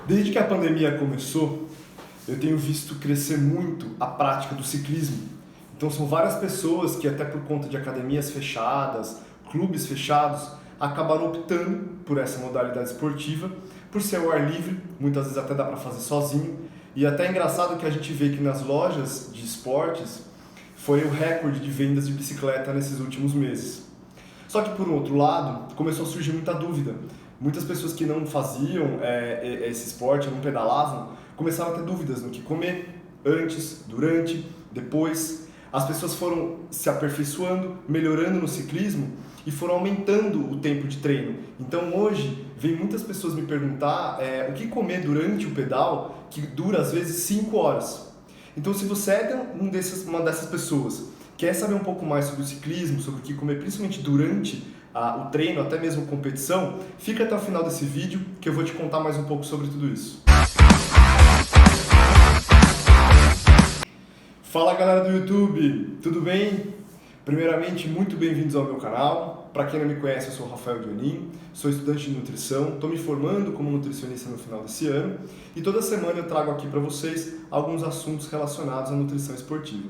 Desde que a pandemia começou, eu tenho visto crescer muito a prática do ciclismo. Então são várias pessoas que até por conta de academias fechadas, clubes fechados, acabaram optando por essa modalidade esportiva, por ser ao ar livre, muitas vezes até dá para fazer sozinho. E até é engraçado que a gente vê que nas lojas de esportes foi o recorde de vendas de bicicleta nesses últimos meses. Só que por outro lado, começou a surgir muita dúvida. Muitas pessoas que não faziam esse esporte, não pedalavam, começaram a ter dúvidas no que comer, antes, durante, depois. As pessoas foram se aperfeiçoando, melhorando no ciclismo e foram aumentando o tempo de treino. Então hoje, vem muitas pessoas me perguntar o que comer durante o pedal, que dura às vezes 5 horas. Então se você é uma dessas pessoas, quer saber um pouco mais sobre o ciclismo, sobre o que comer, principalmente durante o treino, até mesmo a competição, fica até o final desse vídeo que eu vou te contar mais um pouco sobre tudo isso. Fala galera do YouTube, tudo bem? Primeiramente, muito bem-vindos ao meu canal. Para quem não me conhece, eu sou o Rafael Dionin, sou estudante de nutrição, estou me formando como nutricionista no final desse ano e toda semana eu trago aqui para vocês alguns assuntos relacionados à nutrição esportiva.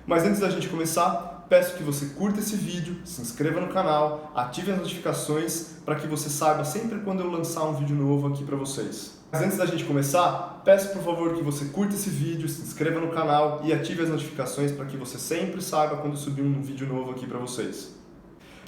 Mas antes da gente começar, peço que você curta esse vídeo, se inscreva no canal, ative as notificações para que você saiba sempre quando eu lançar um vídeo novo aqui para vocês. Mas antes da gente começar, peço por favor que você curta esse vídeo, se inscreva no canal e ative as notificações para que você sempre saiba quando subir um vídeo novo aqui para vocês.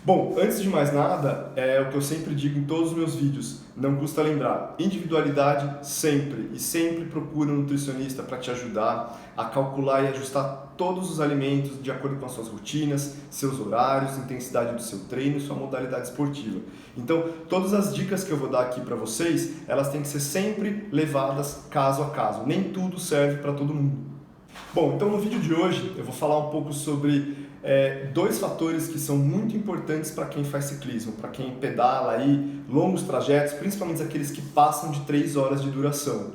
Bom, antes de mais nada, é o que eu sempre digo em todos os meus vídeos, não custa lembrar, individualidade sempre, e sempre procura um nutricionista para te ajudar a calcular e ajustar todos os alimentos de acordo com as suas rotinas, seus horários, intensidade do seu treino e sua modalidade esportiva. Então, todas as dicas que eu vou dar aqui para vocês, elas têm que ser sempre levadas caso a caso, nem tudo serve para todo mundo. Bom, então no vídeo de hoje eu vou falar um pouco sobre dois fatores que são muito importantes para quem faz ciclismo, para quem pedala aí longos trajetos, principalmente aqueles que passam de 3 horas de duração.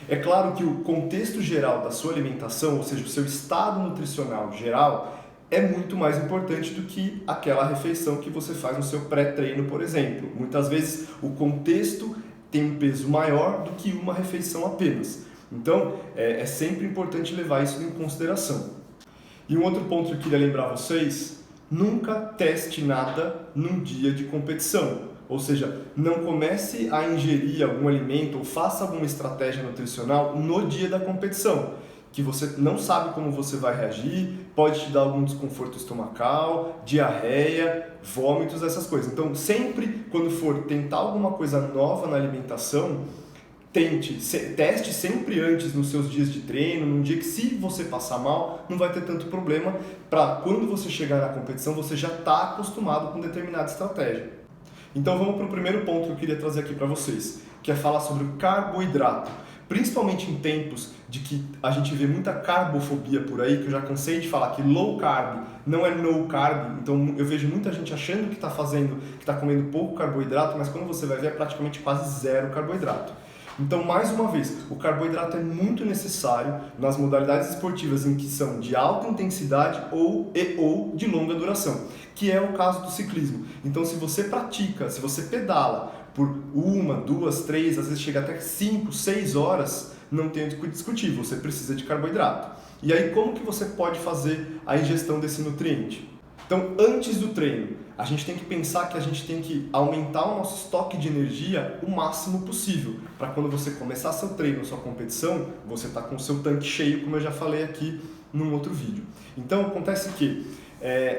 É claro que o contexto geral da sua alimentação, ou seja, o seu estado nutricional geral, é muito mais importante do que aquela refeição que você faz no seu pré-treino, por exemplo. Muitas vezes o contexto tem um peso maior do que uma refeição apenas. Então, é sempre importante levar isso em consideração. E um outro ponto que eu queria lembrar vocês, nunca teste nada num dia de competição. Ou seja, não comece a ingerir algum alimento ou faça alguma estratégia nutricional no dia da competição, que você não sabe como você vai reagir, pode te dar algum desconforto estomacal, diarreia, vômitos, essas coisas. Então, sempre quando for tentar alguma coisa nova na alimentação, teste sempre antes nos seus dias de treino, num dia que se você passar mal, não vai ter tanto problema, para quando você chegar na competição você já está acostumado com determinada estratégia. Então vamos para o primeiro ponto que eu queria trazer aqui para vocês, que é falar sobre o carboidrato. Principalmente em tempos de que a gente vê muita carbofobia por aí, que eu já cansei de falar que low carb não é no carb, então eu vejo muita gente achando que está comendo pouco carboidrato, mas quando você vai ver é praticamente quase zero carboidrato. Então, mais uma vez, o carboidrato é muito necessário nas modalidades esportivas em que são de alta intensidade ou de longa duração, que é o caso do ciclismo. Então, se você pratica, se você pedala por 1, 2, 3, às vezes chega até 5, 6 horas, não tem o que discutir, você precisa de carboidrato. E aí, como que você pode fazer a ingestão desse nutriente? Então, antes do treino, a gente tem que pensar que a gente tem que aumentar o nosso estoque de energia o máximo possível, para quando você começar seu treino, sua competição, você está com o seu tanque cheio, como eu já falei aqui num outro vídeo. Então, acontece que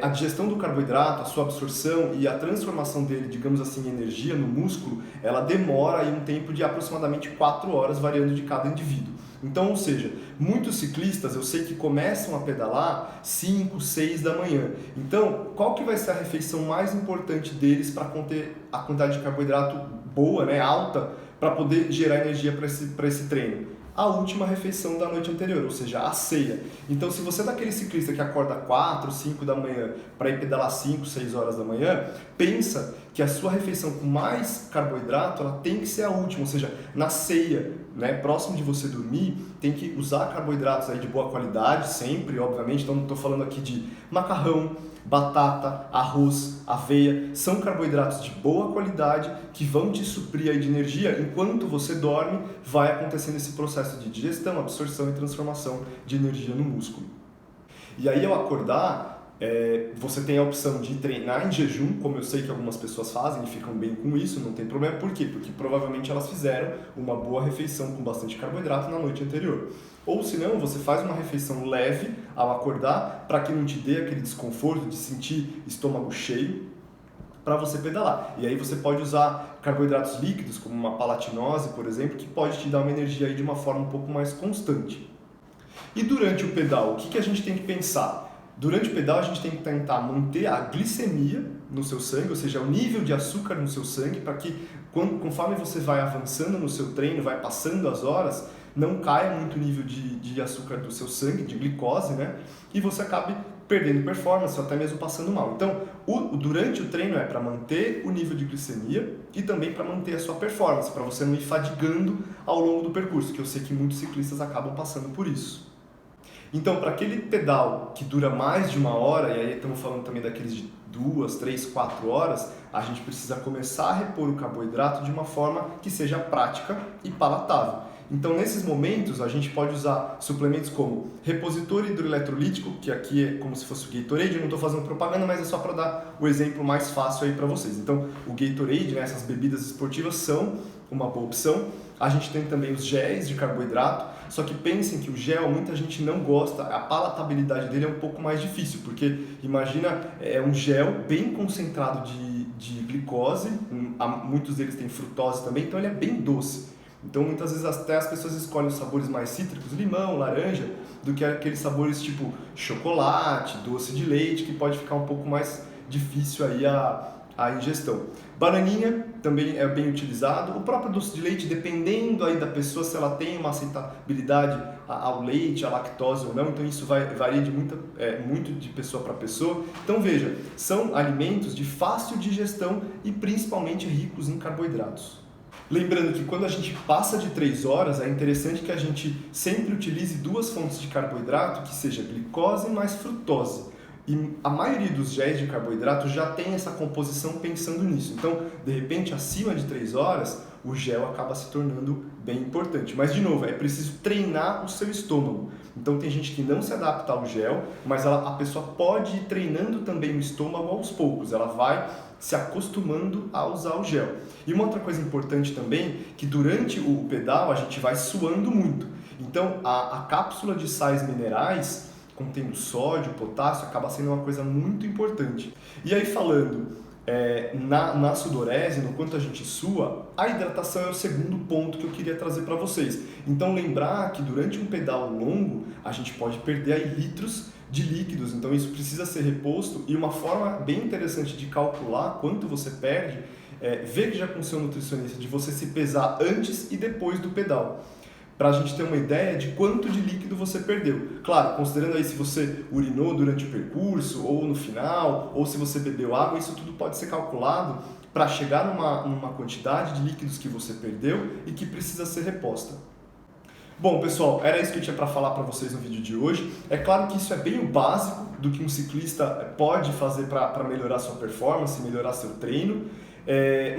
a digestão do carboidrato, a sua absorção e a transformação dele, digamos assim, em energia no músculo, ela demora aí um tempo de aproximadamente 4 horas, variando de cada indivíduo. Então, ou seja, muitos ciclistas eu sei que começam a pedalar 5, 6 da manhã. Então, qual que vai ser a refeição mais importante deles para conter a quantidade de carboidrato boa, alta, para poder gerar energia para esse treino? A última refeição da noite anterior, ou seja, a ceia. Então, se você é daquele ciclista que acorda 4, 5 da manhã para ir pedalar 5, 6 horas da manhã, pensa que a sua refeição com mais carboidrato ela tem que ser a última, ou seja, na ceia, né, próximo de você dormir, tem que usar carboidratos aí de boa qualidade sempre, obviamente. Então, estou falando aqui de macarrão, batata, arroz, aveia, são carboidratos de boa qualidade que vão te suprir aí de energia enquanto você dorme, vai acontecendo esse processo de digestão, absorção e transformação de energia no músculo. E aí ao acordar, você tem a opção de treinar em jejum, como eu sei que algumas pessoas fazem e ficam bem com isso, não tem problema. Por quê? Porque provavelmente elas fizeram uma boa refeição com bastante carboidrato na noite anterior. Ou se não, você faz uma refeição leve ao acordar, para que não te dê aquele desconforto de sentir estômago cheio, para você pedalar. E aí você pode usar carboidratos líquidos, como uma palatinose, por exemplo, que pode te dar uma energia aí de uma forma um pouco mais constante. E durante o pedal, o que a gente tem que pensar? Durante o pedal, a gente tem que tentar manter a glicemia no seu sangue, ou seja, o nível de açúcar no seu sangue, para que conforme você vai avançando no seu treino, vai passando as horas, não caia muito o nível de açúcar do seu sangue, de glicose, né? E você acabe perdendo performance ou até mesmo passando mal. Então, durante o treino é para manter o nível de glicemia e também para manter a sua performance, para você não ir fadigando ao longo do percurso, que eu sei que muitos ciclistas acabam passando por isso. Então, para aquele pedal que dura mais de 1 hora, e aí estamos falando também daqueles de 2, 3, 4 horas, a gente precisa começar a repor o carboidrato de uma forma que seja prática e palatável. Então, nesses momentos, a gente pode usar suplementos como repositor hidroeletrolítico, que aqui é como se fosse o Gatorade. Eu não estou fazendo propaganda, mas é só para dar o exemplo mais fácil aí para vocês. Então, o Gatorade, né, essas bebidas esportivas são uma boa opção. A gente tem também os géis de carboidrato, só que pensem que o gel muita gente não gosta, a palatabilidade dele é um pouco mais difícil, porque imagina, é um gel bem concentrado de glicose, muitos deles têm frutose também, então ele é bem doce. Então muitas vezes até as pessoas escolhem os sabores mais cítricos, limão, laranja, do que aqueles sabores tipo chocolate, doce de leite, que pode ficar um pouco mais difícil aí a ingestão. Bananinha também é bem utilizado. O próprio doce de leite, dependendo aí da pessoa, se ela tem uma aceitabilidade ao leite, à lactose ou não, então isso varia muito de pessoa para pessoa. Então veja, são alimentos de fácil digestão e principalmente ricos em carboidratos. Lembrando que quando a gente passa de 3 horas, é interessante que a gente sempre utilize 2 fontes de carboidrato, que seja glicose mais frutose. E a maioria dos géis de carboidrato já tem essa composição pensando nisso. Então, de repente, acima de 3 horas, o gel acaba se tornando bem importante. Mas, de novo, é preciso treinar o seu estômago. Então, tem gente que não se adapta ao gel, mas a pessoa pode ir treinando também o estômago aos poucos. Ela vai se acostumando a usar o gel. E uma outra coisa importante também, que durante o pedal a gente vai suando muito. Então, a cápsula de sais minerais, contendo sódio, potássio, acaba sendo uma coisa muito importante. E aí falando na sudorese, no quanto a gente sua, a hidratação é o segundo ponto que eu queria trazer para vocês. Então lembrar que durante um pedal longo, a gente pode perder aí litros de líquidos, então isso precisa ser reposto. E uma forma bem interessante de calcular quanto você perde, veja com o seu nutricionista de você se pesar antes e depois do pedal, para a gente ter uma ideia de quanto de líquido você perdeu. Claro, considerando aí se você urinou durante o percurso, ou no final, ou se você bebeu água, isso tudo pode ser calculado para chegar numa quantidade de líquidos que você perdeu e que precisa ser reposta. Bom, pessoal, era isso que eu tinha para falar para vocês no vídeo de hoje. É claro que isso é bem o básico do que um ciclista pode fazer para melhorar sua performance, melhorar seu treino.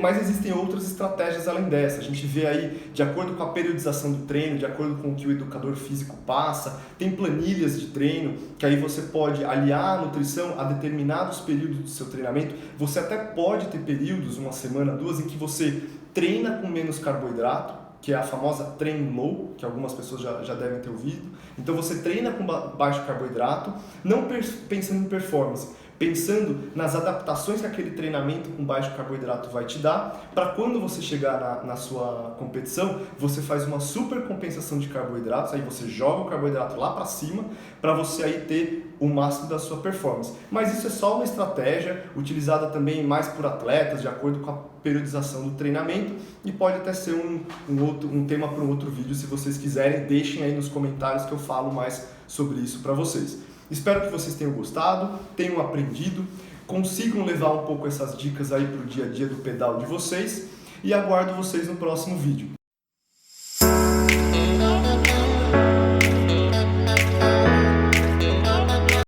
Mas existem outras estratégias além dessa. A gente vê aí, de acordo com a periodização do treino, de acordo com o que o educador físico passa, tem planilhas de treino que aí você pode aliar a nutrição a determinados períodos do seu treinamento. Você até pode ter períodos, 1 semana, 2, em que você treina com menos carboidrato, que é a famosa train low, que algumas pessoas já devem ter ouvido. Então você treina com baixo carboidrato, não pensando em performance, pensando nas adaptações que aquele treinamento com baixo carboidrato vai te dar, para quando você chegar na sua competição, você faz uma super compensação de carboidratos, aí você joga o carboidrato lá para cima, para você aí ter o máximo da sua performance. Mas isso é só uma estratégia utilizada também mais por atletas, de acordo com a periodização do treinamento, e pode até ser um tema para um outro vídeo, se vocês quiserem, deixem aí nos comentários que eu falo mais sobre isso para vocês. Espero que vocês tenham gostado, tenham aprendido, consigam levar um pouco essas dicas aí para o dia a dia do pedal de vocês e aguardo vocês no próximo vídeo.